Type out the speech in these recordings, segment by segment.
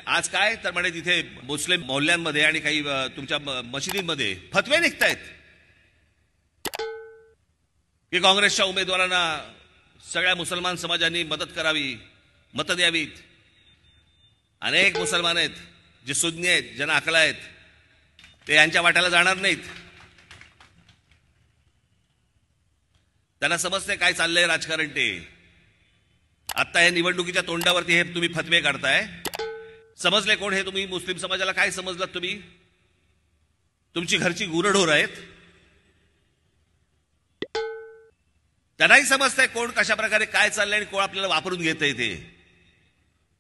आज काय तर म्हणे तिथे मुस्लिम मोहल्ल्यांमध्ये आणि काही तुमच्या मशिदींमध्ये फतवे निघतायत की काँग्रेसच्या उमेदवारांना सगळ्या मुसलमान समाजांनी मदत करावी, मतं द्यावीत. अनेक मुसलमान आहेत जे सुज्ञ आहेत, ज्यांना अकला आहेत, ते यांच्या वाट्याला जाणार नाहीत. त्यांना समजते काय चाललंय राजकारण. ते आता या निवडणुकीच्या तोंडावरती हे तुम्ही फतवे काढताय. समजले कोण हे तुम्ही? मुस्लिम समाजाला काय समजलात तुम्ही? तुमची घरची गुरढोर आहेत. त्यांनाही समजतंय कोण कशा प्रकारे काय चाललंय आणि कोण आपल्याला वापरून घेतंय ते.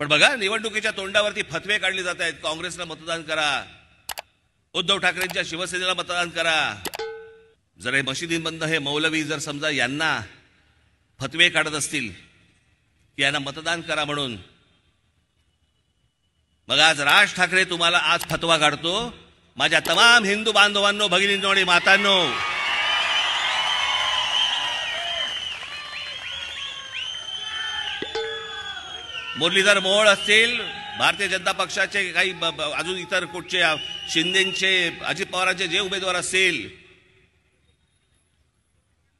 पण बघा, निवडणुकीच्या तोंडावरती फतवे काढले जात आहेत. काँग्रेसला मतदान करा, उद्धव ठाकरेंच्या शिवसेनेला मतदान करा. जर हे मशिदींमधनं हे मौलवी जर समजा यांना फतवे काढत असतील की यांना मतदान करा म्हणून, मग आज राज ठाकरे तुम्हाला आज फतवा काढतो. माझ्या तमाम हिंदू बांधवांनो, भगिनींनो आणि मातांनो, मुरलीधर मोहोळ असतील, भारतीय जनता पक्षाचे काही अजून इतर कुठचे शिंदेचे, अजित पवारांचे जे उमेदवार असतील,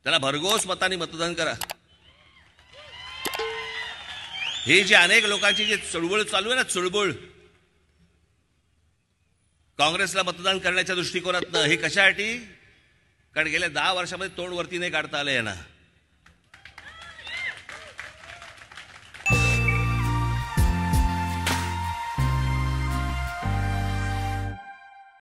त्याला भरघोस मतांनी मतदान करा. हे जे अनेक लोकांची जी चळवळ चालू आहे ना, चळवळ काँग्रेसला मतदान करण्याच्या दृष्टिकोनातनं, हे कशासाठी? कारण गेल्या 10 वर्षामध्ये तोंड वरती नाही काढता आलं यांना.